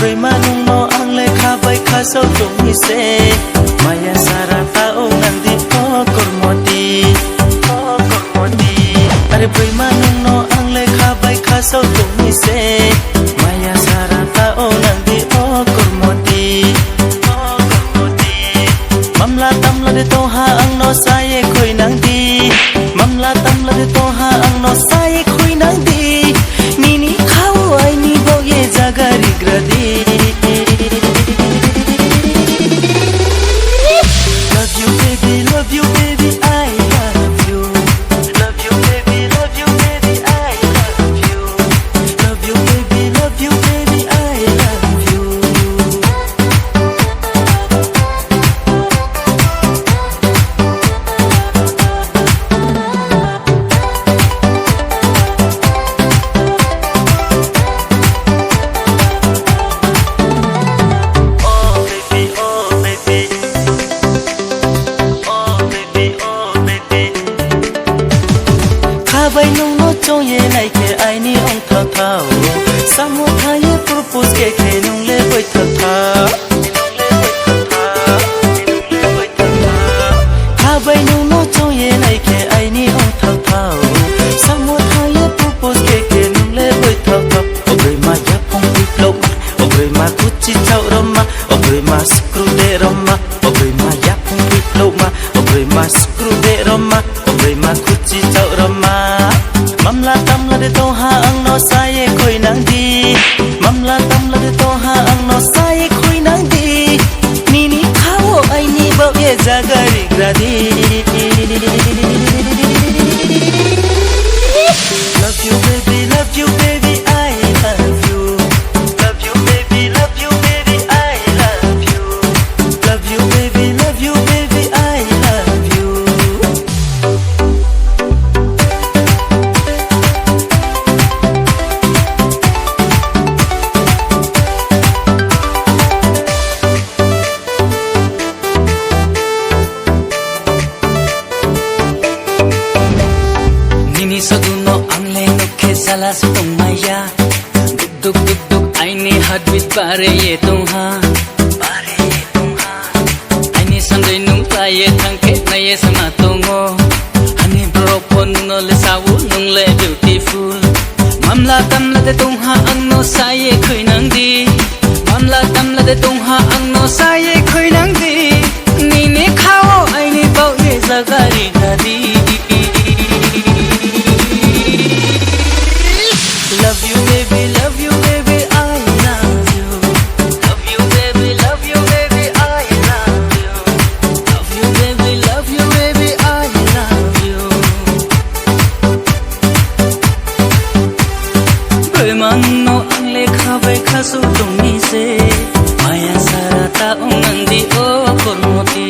bơi mà nung no ang le kha bay kha sâu tung mi se maya sara ta o nang di o kormoti are bơi mà nung no ang le kha bay kha sâu tung mi se maya sara ta o nang di o kormoti mamla tam la de to ha ang no sai khoi nang di mamla tam la de to ha ang no sai khoi nang di nini khau ai ni bo ye jagari gradi love you baby I love you love you baby love you baby I love you love you baby I love you bay nung nó trông ye này kể ai ni ông thao thao sao một hai ye propose kể kể nung lê bơi thao thao ha bay nung nó trông ye này kể ai ni ông thao thao sao một hai ye propose kể kể nung lê bơi thao thao obre ma ya phong đi flow obre ma kuchi chau roma obre ma screw de roma obre ma ya phong đi flow ma obre ma screw de roma obre ma kuchi chau roma mamla tam la de to ha ang no sai khoi nang di mamla tam la de to ha ang no sai khoi nang di nini khao ai ni bo ye jagari gradi love you baby I love you love you baby I love you love you baby I love you Saguno ang lenok ke sala sa tong maya duk ai ni heartbeat pare ye tong ha ai ni sanday nung taye thang ke na ye sama tongo ani propon no le sawu nung le beautiful mamla tam la de tong ha ang no saye khoi nang di mamla tam la de tong ha ang no saye khoi nang di ni ne khao ai ni bau ye zagari gadi love you baby I love you love you baby I love you love you baby I love you bơi mang no ang le kha bay kha su tung mi se maya sara ta ong ang di o kormoti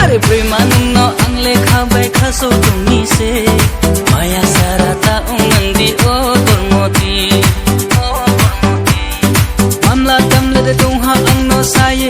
are bơi mang no ang le kha bay kha su tung mi se maya sara ta ong ang di o kormoti mamla tam le de tung ha ang no sai